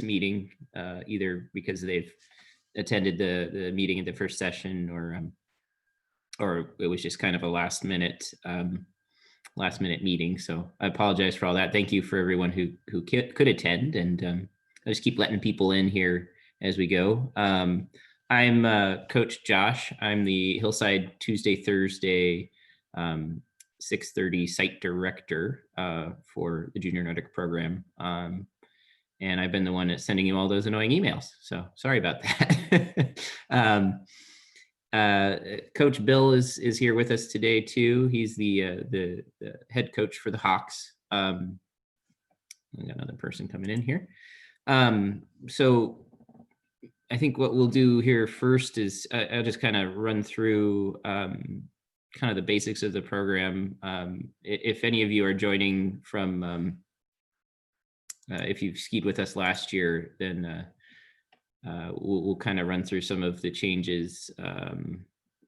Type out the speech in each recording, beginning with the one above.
meeting, either because they've attended the meeting at the first session, or it was just kind of a last minute meeting. So I apologize for all that. Thank you for everyone who could attend, and I just keep letting people in here as we go. I'm Coach Josh. I'm the Hillside Tuesday, Thursday, 6:30 site director for the Junior Nordic program. And I've been the one that's sending you all those annoying emails. So sorry about that. Coach Bill is here with us today too. He's the head coach for the Hawks. We got another person coming in here. So I think what we'll do here first is I'll just kind of run through kind of the basics of the program. If any of you are joining from, if you've skied with us last year, then we'll kind of run through some of the changes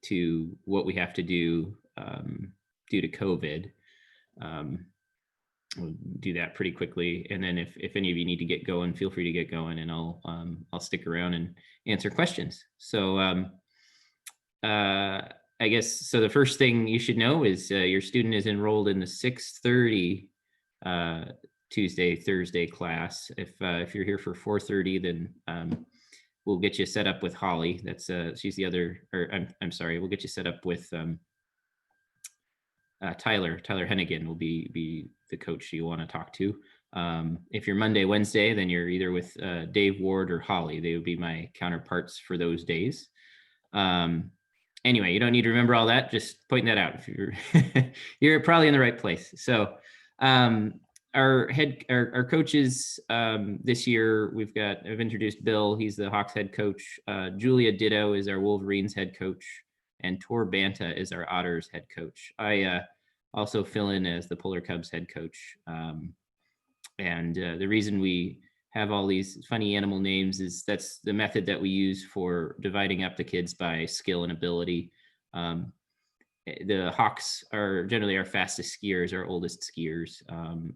to what we have to do due to COVID. We'll do that pretty quickly, and then if any of you need to get going, feel free to get going, and I'll stick around and answer questions. So I guess so. The first thing you should know is your student is enrolled in the 6:30 Tuesday, Thursday class. If you're here for 4:30, then we'll get you set up with Holly. That's she's the other, or I'm sorry, we'll get you set up with Tyler Hennigan will be the coach you want to talk to. If you're Monday, Wednesday, then you're either with Dave Ward or Holly. They would be my counterparts for those days. Anyway, you don't need to remember all that. Just pointing that out. If you're you're probably in the right place. So our coaches this year, I've introduced Bill. He's the Hawks head coach. Julia Ditto is our Wolverines head coach, and Tor Banta is our Otters head coach. I also fill in as the Polar Cubs head coach. And the reason we have all these funny animal names is that's the method that we use for dividing up the kids by skill and ability. The Hawks are generally our fastest skiers, our oldest skiers.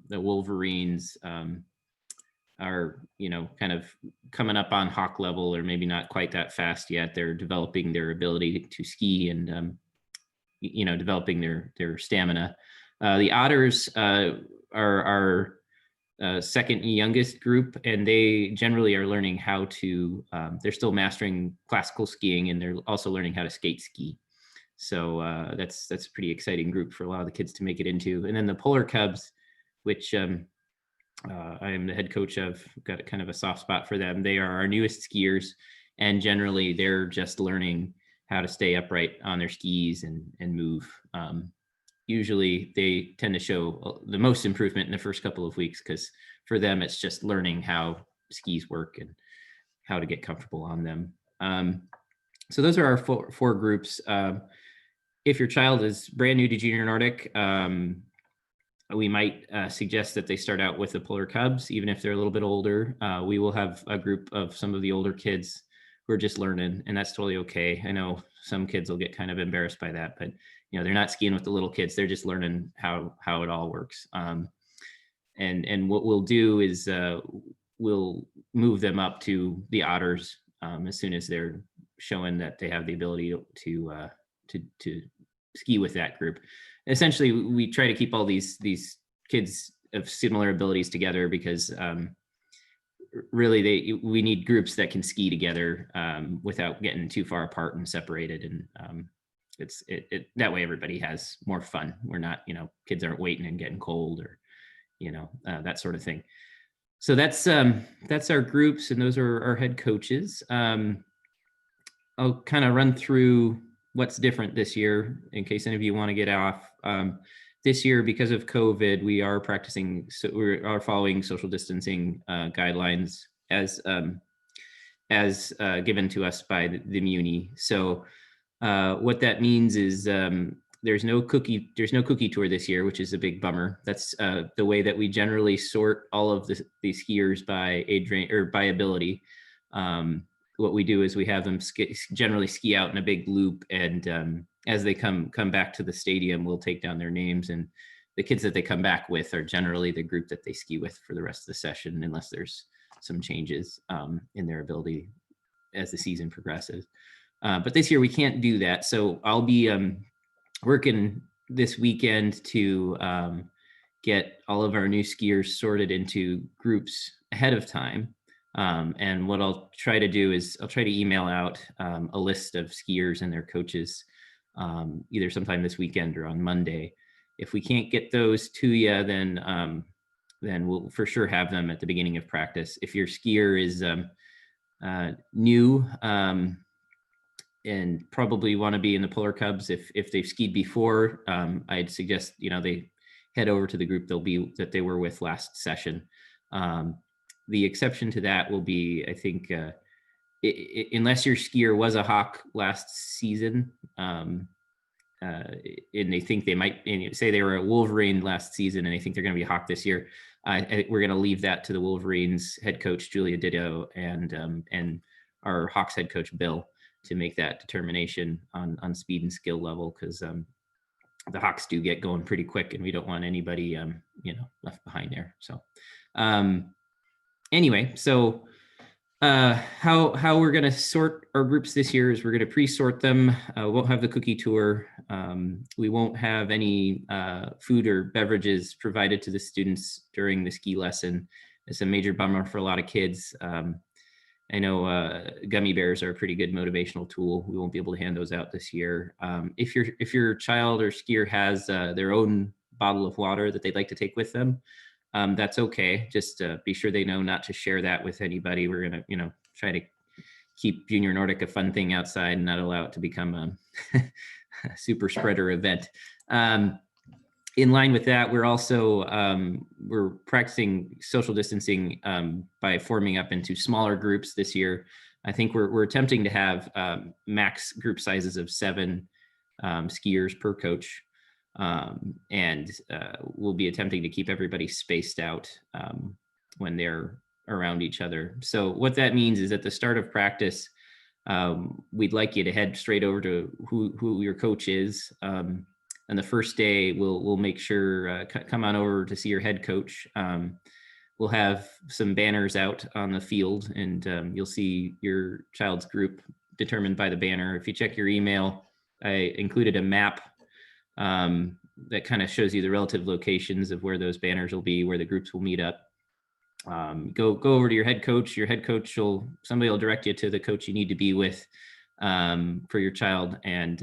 The Wolverines are, kind of coming up on Hawk level, or maybe not quite that fast yet. They're developing their ability to ski and, developing their stamina. The Otters are our second youngest group, and they generally are learning how to, they're still mastering classical skiing, and they're also learning how to skate ski. So that's a pretty exciting group for a lot of the kids to make it into. And then the Polar Cubs, which I am the head coach of, got kind of a soft spot for them. They are our newest skiers, and generally they're just learning how to stay upright on their skis and move. Usually they tend to show the most improvement in the first couple of weeks, because for them, it's just learning how skis work and how to get comfortable on them. So those are our four groups. If your child is brand new to Junior Nordic, we might suggest that they start out with the Polar Cubs, even if they're a little bit older. We will have a group of some of the older kids who are just learning, and that's totally okay. I know some kids will get kind of embarrassed by that, but they're not skiing with the little kids. They're just learning how it all works. And what we'll do is we'll move them up to the Otters as soon as they're showing that they have the ability to ski with that group. Essentially, we try to keep all these kids of similar abilities together, because really we need groups that can ski together without getting too far apart and separated. And it's that way everybody has more fun. We're not, kids aren't waiting and getting cold, or that sort of thing. So that's our groups, and those are our head coaches. I'll kind of run through what's different this year in case any of you want to get off. This year, because of COVID, we are practicing, so we are following social distancing guidelines as given to us by the Muni. So what that means is there's no cookie tour this year, which is a big bummer. That's the way that we generally sort all of the skiers by age range or by ability. What we do is we have them generally ski out in a big loop, and as they come back to the stadium, we'll take down their names, and the kids that they come back with are generally the group that they ski with for the rest of the session, unless there's some changes in their ability as the season progresses. But this year we can't do that. So I'll be working this weekend to get all of our new skiers sorted into groups ahead of time. And what I'll try to do is I'll try to email out a list of skiers and their coaches either sometime this weekend or on Monday. If we can't get those to you, then we'll for sure have them at the beginning of practice. If your skier is new and probably want to be in the Polar Cubs, if they've skied before, I'd suggest they head over to the group that they were with last session. The exception to that will be, I think, unless your skier was a Hawk last season, and they think they might, say they were a Wolverine last season and they think they're going to be a Hawk this year, we're going to leave that to the Wolverines head coach Julia Ditto and our Hawks head coach Bill to make that determination on speed and skill level, because the Hawks do get going pretty quick and we don't want anybody left behind there. So anyway, so how we're going to sort our groups this year is we're going to pre-sort them. We won't have the cookie tour. We won't have any food or beverages provided to the students during the ski lesson. It's a major bummer for a lot of kids. I know gummy bears are a pretty good motivational tool. We won't be able to hand those out this year. If your child or skier has their own bottle of water that they'd like to take with them, that's okay. Just be sure they know not to share that with anybody. We're gonna, try to keep Junior Nordic a fun thing outside and not allow it to become a super spreader event. In line with that, we're also we're practicing social distancing by forming up into smaller groups this year. I think we're attempting to have max group sizes of 7 skiers per coach. And we'll be attempting to keep everybody spaced out when they're around each other. So what that means is at the start of practice, we'd like you to head straight over to who your coach is. And the first day, we'll make sure come on over to see your head coach. We'll have some banners out on the field, and you'll see your child's group determined by the banner. If you check your email, I included a map that kind of shows you the relative locations of where those banners will be, where the groups will meet up. Go over to your head coach. Your head coach somebody will direct you to the coach you need to be with for your child, and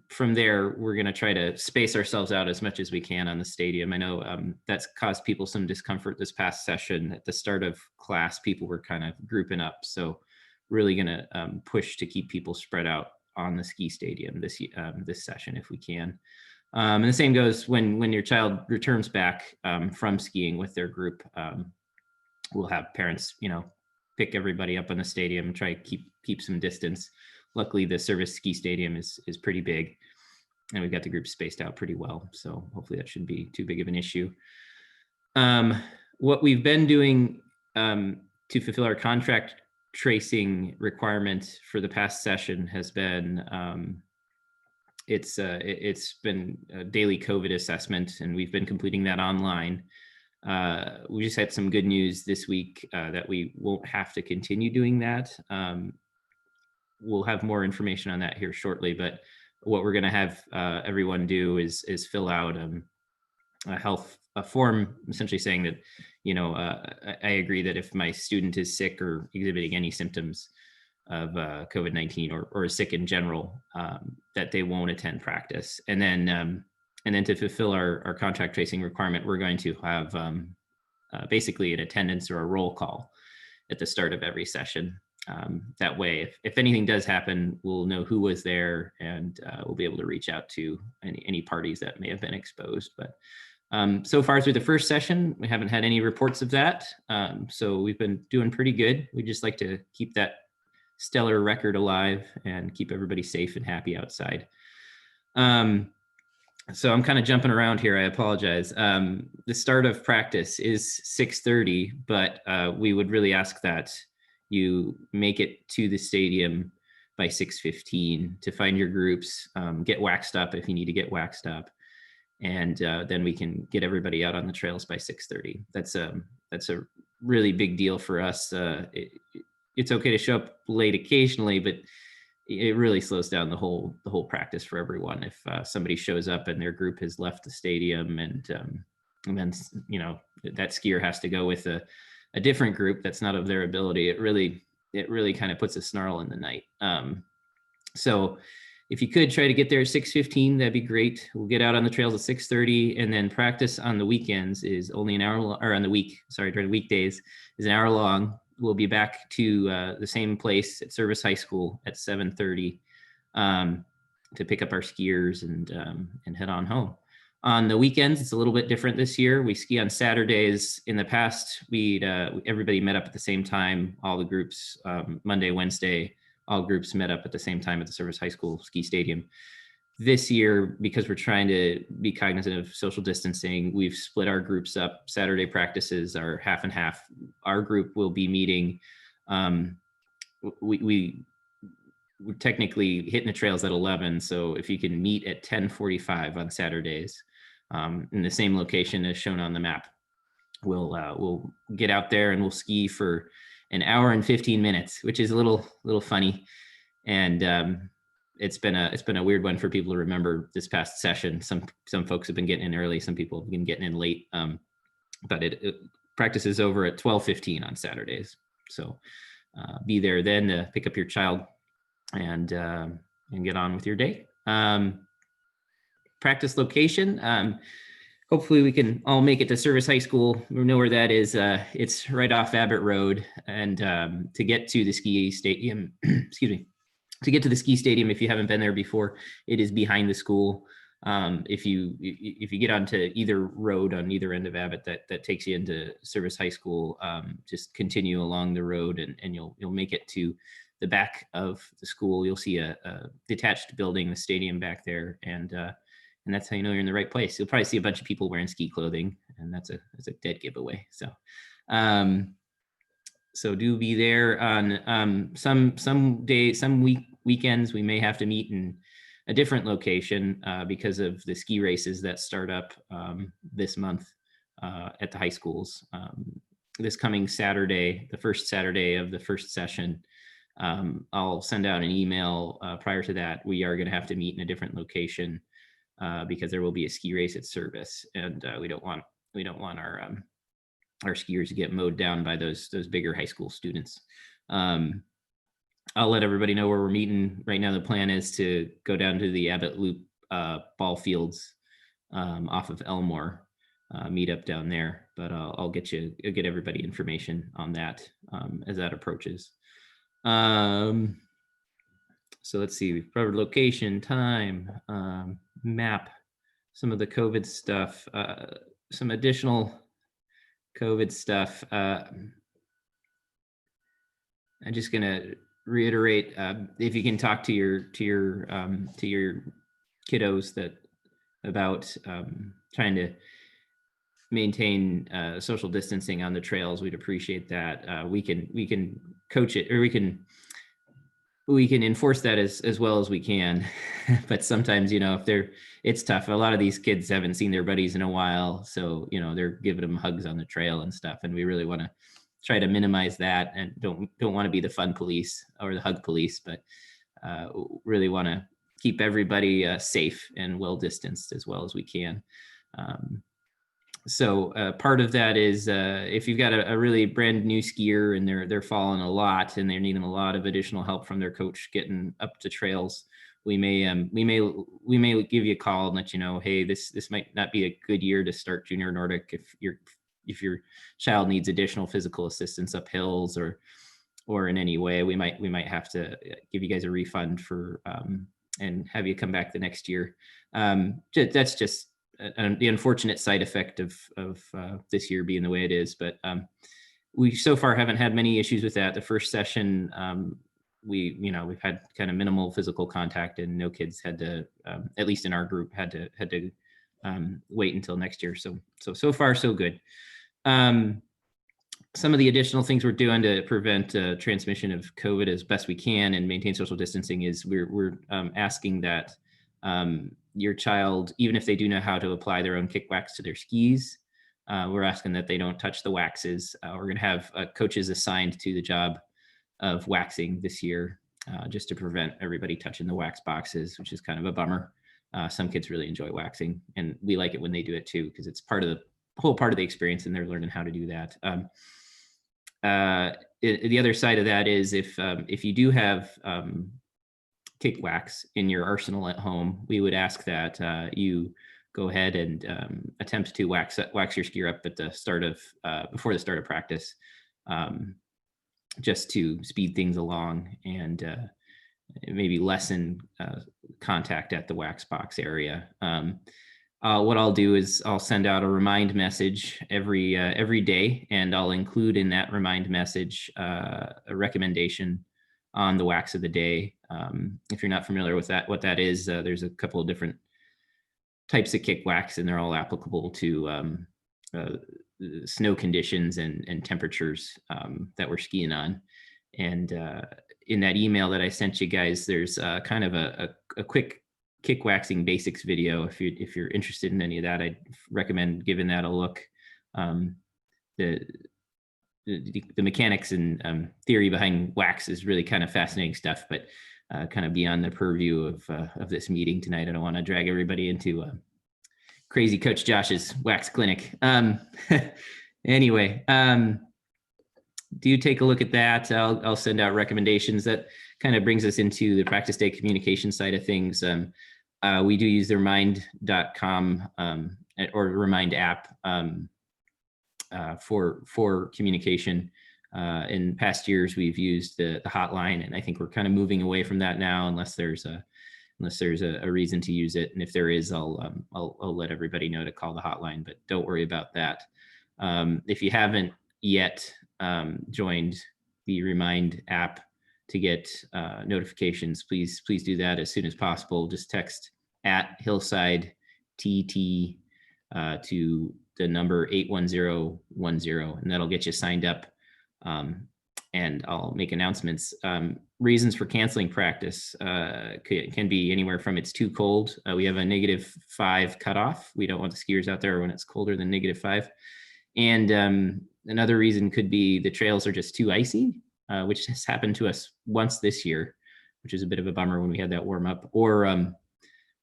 from there we're going to try to space ourselves out as much as we can on the stadium. I know that's caused people some discomfort this past session. At the start of class, people were kind of grouping up, so really going to push to keep people spread out on the ski stadium this session if we can. And the same goes when your child returns back from skiing with their group. We'll have parents, pick everybody up on the stadium and try to keep some distance. Luckily, the service ski stadium is pretty big, and we've got the group spaced out pretty well. So hopefully that shouldn't be too big of an issue. What we've been doing to fulfill our contract tracing requirement for the past session has been it's been a daily COVID assessment, and we've been completing that online. We just had some good news this week that we won't have to continue doing that. We'll have more information on that here shortly, but what we're going to have everyone do is fill out a form essentially saying that, I agree that if my student is sick or exhibiting any symptoms of COVID-19 or is sick in general, that they won't attend practice. And then to fulfill our contact tracing requirement, we're going to have basically an attendance or a roll call at the start of every session. That way, if anything does happen, we'll know who was there, and we'll be able to reach out to any parties that may have been exposed. But so far through the first session, we haven't had any reports of that. So we've been doing pretty good. We just like to keep that stellar record alive and keep everybody safe and happy outside. So I'm kind of jumping around here. I apologize. The start of practice is 6:30, but we would really ask that you make it to the stadium by 6:15 to find your groups, get waxed up if you need to get waxed up, and then we can get everybody out on the trails by 6:30. That's a really big deal for us. It's okay to show up late occasionally, but it really slows down the whole practice for everyone if somebody shows up and their group has left the stadium, and then that skier has to go with a different group that's not of their ability. It really kind of puts a snarl in the night. So if you could try to get there at 6:15, that'd be great. We'll get out on the trails at 6:30, and then practice on the weekends is only an hour, or on the during weekdays is an hour long. We'll be back to the same place at Service High School at 7:30 to pick up our skiers and head on home. On the weekends, it's a little bit different this year. We ski on Saturdays. In the past, everybody met up at the same time, all the groups, Monday, Wednesday, all groups met up at the same time at the Service High School ski stadium. This year, because we're trying to be cognizant of social distancing, we've split our groups up. Saturday practices are half and half. Our group will be meeting. We're technically hitting the trails at 11. So if you can meet at 10:45 on Saturdays in the same location as shown on the map, we'll get out there and we'll ski for an hour and 15 minutes, which is a little funny. And it's been a weird one for people to remember this past session. Some folks have been getting in early, some people have been getting in late. But practice is over at 12:15 on Saturdays. So be there then to pick up your child and get on with your day. Practice location. Hopefully we can all make it to Service High School. We know where that is. It's right off Abbott Road. And to get to the ski stadium, excuse me, to get to the ski stadium, if you haven't been there before, it is behind the school. If you get onto either road on either end of Abbott that takes you into Service High School, just continue along the road and you'll make it to the back of the school. You'll see a detached building, the stadium back there, and that's how you know you're in the right place. You'll probably see a bunch of people wearing ski clothing, and that's a dead giveaway. So, so do be there on some days, some weekends. We may have to meet in a different location because of the ski races that start up this month at the high schools. This coming Saturday, the first Saturday of the first session, I'll send out an email prior to that. We are going to have to meet in a different location because there will be a ski race at Service, and we don't want our skiers to get mowed down by those bigger high school students. I'll let everybody know where we're meeting. Right now, the plan is to go down to the Abbott Loop ball fields off of Elmore, meet up down there. But I'll get everybody information on that as that approaches. So let's see, we've covered location, time, map, some of the COVID stuff, some additional COVID stuff. I'm just gonna reiterate, if you can talk to your kiddos about trying to maintain social distancing on the trails, we'd appreciate that. We can coach it, or we can enforce that as well as we can. But sometimes, it's tough. A lot of these kids haven't seen their buddies in a while, so they're giving them hugs on the trail and stuff, and we really want to try to minimize that, and don't want to be the fun police or the hug police, but really want to keep everybody safe and well distanced as well as we can. So part of that is if you've got a really brand new skier and they're falling a lot and they're needing a lot of additional help from their coach getting up to trails, we may give you a call and let you know, hey, this might not be a good year to start junior Nordic if your child needs additional physical assistance up hills or in any way. We might have to give you guys a refund for and have you come back the next year. That's just the unfortunate side effect of this year being the way it is. But we so far haven't had many issues with that. The first session, we've had kind of minimal physical contact, and no kids had to, at least in our group, had to wait until next year. So far so good. Some of the additional things we're doing to prevent transmission of COVID as best we can and maintain social distancing is we're asking that your child, even if they do know how to apply their own kick wax to their skis, we're asking that they don't touch the waxes. We're going to have coaches assigned to the job of waxing this year, just to prevent everybody touching the wax boxes, which is kind of a bummer. Some kids really enjoy waxing, and we like it when they do it too, because it's part of the whole part of the experience, and they're learning how to do that. The other side of that is if you do have kick wax in your arsenal at home, we would ask that you go ahead and attempt to wax your skier up at the start of before the start of practice, just to speed things along and maybe lessen contact at the wax box area. What I'll do is I'll send out a remind message every day, and I'll include in that remind message a recommendation on the wax of the day. If you're not familiar with that, what that is, there's a couple of different types of kick wax, and they're all applicable to snow conditions and temperatures that we're skiing on. And in that email that I sent you guys, there's kind of a quick kick waxing basics video. If you're interested in any of that, I'd recommend giving that a look. The mechanics and theory behind wax is really kind of fascinating stuff, but kind of beyond the purview of this meeting tonight. I don't want to drag everybody into crazy Coach Josh's wax clinic. Anyway, do take a look at that. I'll send out recommendations. That kind of brings us into the practice day communication side of things. We do use the remind.com or Remind app for communication. In past years, we've used the hotline, and I think we're kind of moving away from that now, unless there's a reason to use it. And if there is, I'll let everybody know to call the hotline, but don't worry about that. If you haven't yet joined the Remind app to get notifications, please do that as soon as possible. Just text @Hillside TT to the number 81010, and that'll get you signed up. And I'll make announcements. Reasons for canceling practice can be anywhere from it's too cold. We have a -5 cutoff. We don't want the skiers out there when it's colder than -5. And another reason could be the trails are just too icy, which has happened to us once this year, which is a bit of a bummer when we had that warm up.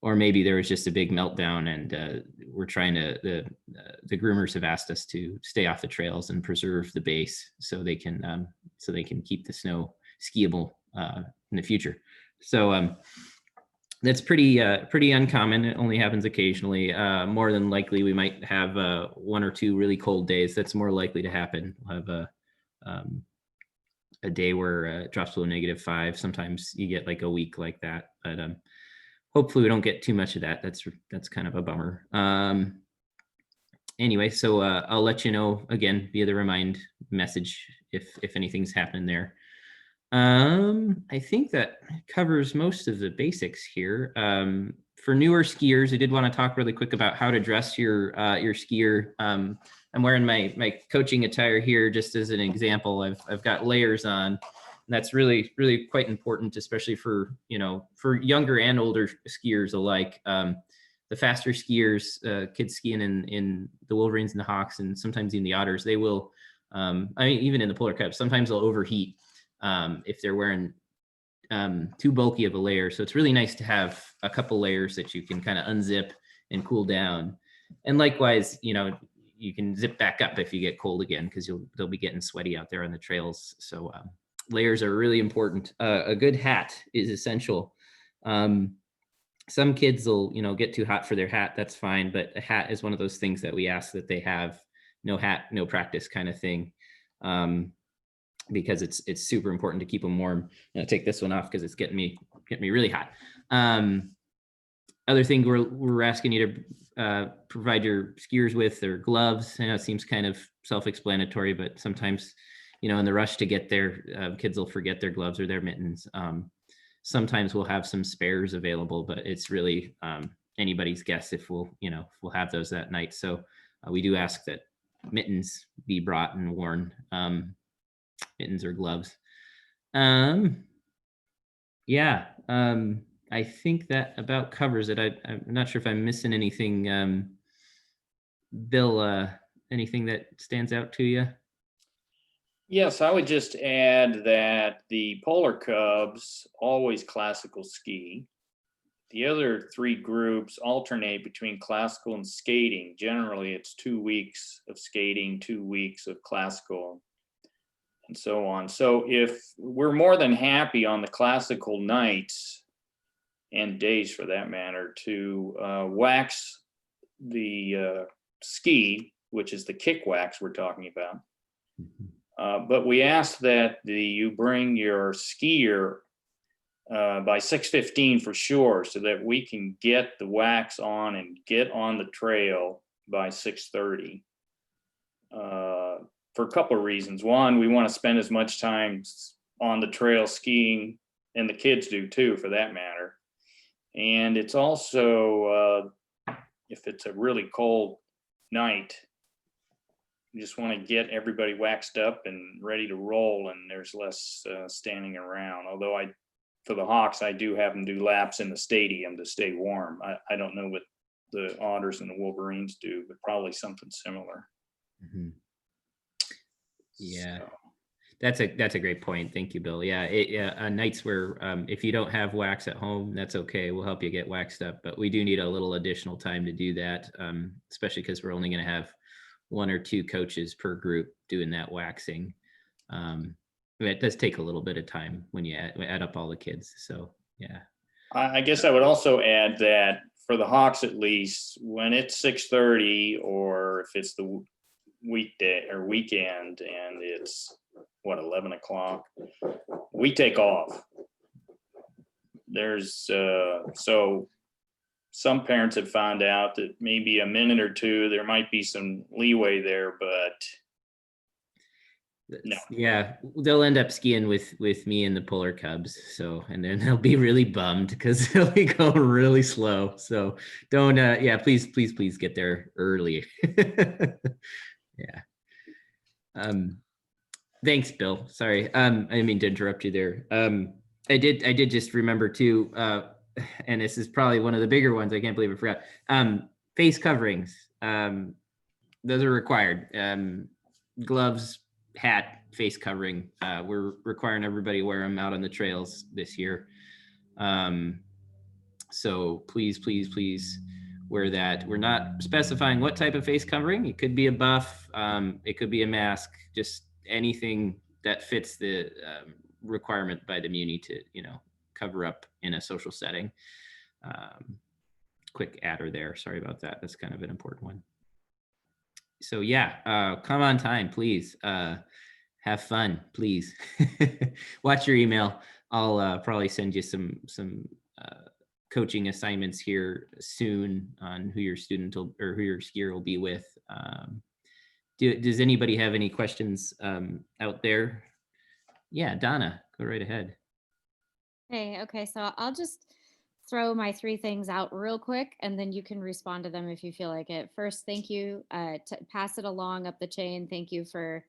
Or maybe there was just a big meltdown, and we're trying to, the groomers have asked us to stay off the trails and preserve the base so they can keep the snow skiable in the future. So that's pretty uncommon. It only happens occasionally. More than likely, we might have 1 or 2 really cold days. That's more likely to happen. We'll have a day where it drops below -5. Sometimes you get like a week like that, but hopefully we don't get too much of that. That's kind of a bummer. Anyway, so I'll let you know again via the remind message if anything's happening there. I think that covers most of the basics here. For newer skiers, I did want to talk really quick about how to dress your skier. I'm wearing my coaching attire here just as an example. I've got layers on. And that's really quite important, especially for younger and older skiers alike. The faster skiers, kids skiing in the Wolverines and the Hawks, and sometimes even the Otters, they will. Even in the Polar Cup, sometimes they'll overheat if they're wearing too bulky of a layer. So it's really nice to have a couple layers that you can kind of unzip and cool down. And likewise, you can zip back up if you get cold again, because they'll be getting sweaty out there on the trails. So layers are really important. A good hat is essential. Some kids will, get too hot for their hat. That's fine. But a hat is one of those things that we ask that they have. No hat, no practice kind of thing. Because it's super important to keep them warm. Take this one off because it's getting me really hot. Other thing we're asking you to provide your skiers with are gloves. I know it seems kind of self-explanatory, but sometimes, in the rush to get there, kids will forget their gloves or their mittens. Sometimes we'll have some spares available, but it's really anybody's guess if we'll have those that night. So we do ask that mittens be brought and worn. Mittens or gloves. I think that about covers it. I'm not sure if I'm missing anything. Bill, anything that stands out to you? Yes, I would just add that the Polar Cubs always classical ski. The other three groups alternate between classical and skating. Generally, it's 2 weeks of skating, 2 weeks of classical, and so on. So if we're more than happy on the classical nights and days for that matter to wax the ski, which is the kick wax we're talking about. But we ask that you bring your skier by 6:15 for sure, so that we can get the wax on and get on the trail by 6:30. For a couple of reasons. One, we want to spend as much time on the trail skiing, and the kids do too, for that matter. And it's also, if it's a really cold night, you just want to get everybody waxed up and ready to roll, and there's less standing around. Although for the Hawks, I do have them do laps in the stadium to stay warm. I don't know what the Otters and the Wolverines do, but probably something similar. Mm-hmm. Yeah, so. that's a great point. Thank you, Bill. Yeah, nights where if you don't have wax at home, that's okay. We'll help you get waxed up, but we do need a little additional time to do that, especially because we're only going to have 1 or 2 coaches per group doing that waxing. It does take a little bit of time when you add up all the kids. So yeah. I guess I would also add that for the Hawks, at least, when it's 6:30, or if it's the weekday or weekend and it's 11 o'clock, we take off. There's so some parents have found out that maybe a minute or two, there might be some leeway there, but no. Yeah, they'll end up skiing with me and the Polar Cubs. So, and then they'll be really bummed because they'll be going really slow. So don't, please get there early. Yeah. Thanks, Bill. Sorry. I didn't mean to interrupt you there. I did just remember too, and this is probably one of the bigger ones. I can't believe I forgot. Face coverings. Those are required. Gloves, hat, face covering. We're requiring everybody wear them out on the trails this year. So please wear that. We're not specifying what type of face covering. It could be a buff. It could be a mask. Just anything that fits the requirement by the Muni to, cover up in a social setting. Quick adder there. Sorry about that. That's kind of an important one. So yeah, come on time, please. Have fun, please. Watch your email. I'll probably send you some coaching assignments here soon on who your student or who your skier will be with. Does anybody have any questions out there? Yeah, Donna, go right ahead. Hey, okay, so I'll just throw my 3 things out real quick, and then you can respond to them if you feel like it. First, thank you. To pass it along up the chain. Thank you for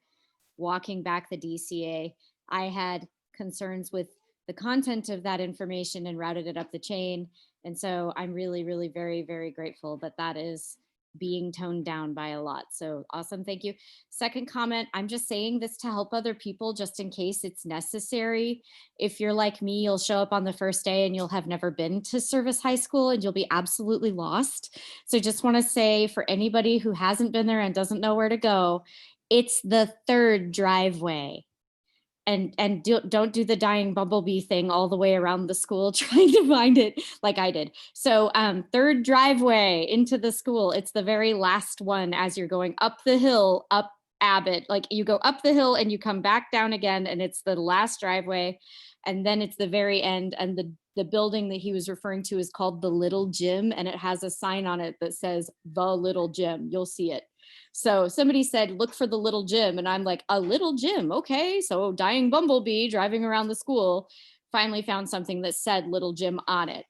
walking back the DCA. I had concerns with the content of that information and routed it up the chain. And so I'm really, really very, very grateful that that is being toned down by a lot. So awesome. Thank you. Second comment, I'm just saying this to help other people just in case it's necessary. If you're like me, you'll show up on the first day and you'll have never been to Service High School and you'll be absolutely lost. So just want to say for anybody who hasn't been there and doesn't know where to go, it's the 3rd driveway. And don't do the dying bumblebee thing all the way around the school trying to find it like I did. So 3rd driveway into the school. It's the very last one as you're going up the hill, up Abbott. Like you go up the hill and you come back down again, and it's the last driveway. And then it's the very end. And the building that he was referring to is called the Little Gym, and it has a sign on it that says the Little Gym. You'll see it. So somebody said, look for the Little Gym. And I'm like, a little gym. Okay. So dying bumblebee driving around the school, finally found something that said Little Gym on it.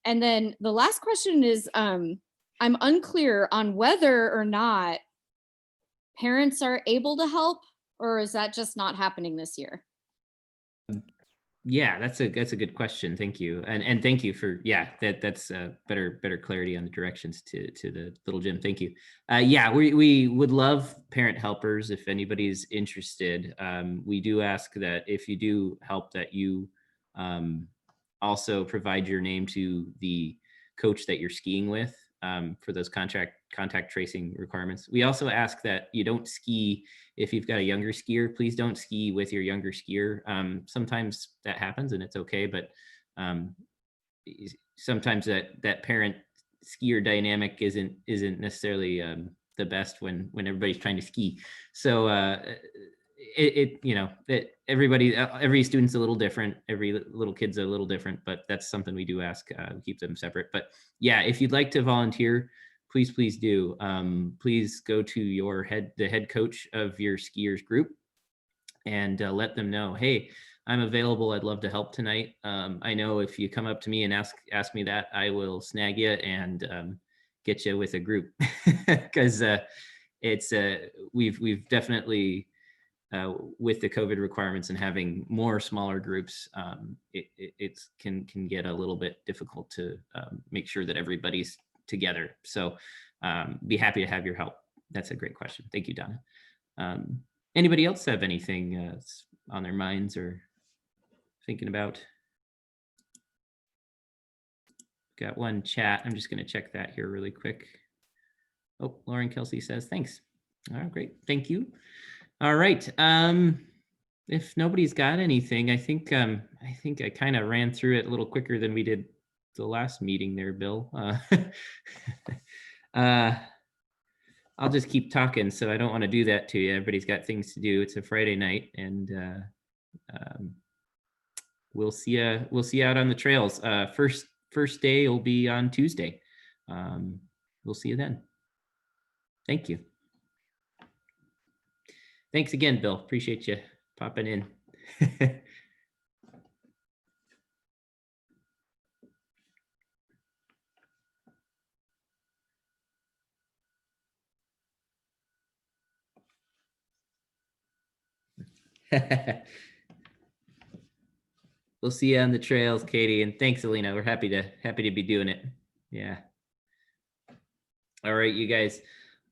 And then the last question is, I'm unclear on whether or not parents are able to help, or is that just not happening this year? Yeah, that's a good question. Thank you. And thank you for, yeah, that's better clarity on the directions to the little gym. Thank you. Yeah, we would love parent helpers if anybody's interested. We do ask that if you do help that you also provide your name to the coach that you're skiing with for those contact tracing requirements. We also ask that you don't ski if you've got a younger skier. Please don't ski with your younger skier. Sometimes that happens and it's okay, but sometimes that parent skier dynamic isn't necessarily the best when everybody's trying to ski. So every student's a little different, every little kid's a little different, but that's something we do ask. We keep them separate. But yeah, if you'd like to volunteer, please do. Please go to the head coach of your skiers group and let them know, hey, I'm available. I'd love to help tonight. I know if you come up to me and ask me that, I will snag you and get you with a group because it's we've definitely with the COVID requirements and having more smaller groups, it can get a little bit difficult to make sure that everybody's together. So be happy to have your help. That's a great question. Thank you, Donna. Anybody else have anything on their minds or thinking about? Got one chat. I'm just going to check that here really quick. Oh, Lauren Kelsey says, thanks. All right, great. Thank you. All right. If nobody's got anything, I think I kind of ran through it a little quicker than we did the last meeting there, Bill. I'll just keep talking, so I don't want to do that to you. Everybody's got things to do. It's a Friday night, and we'll see you out on the trails. First day will be on Tuesday. We'll see you then. Thank you. Thanks again, Bill. Appreciate you popping in. We'll see you on the trails, Katie, and thanks, Alina. We're happy to be doing it. Yeah. All right, you guys.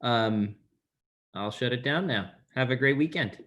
I'll shut it down now. Have a great weekend.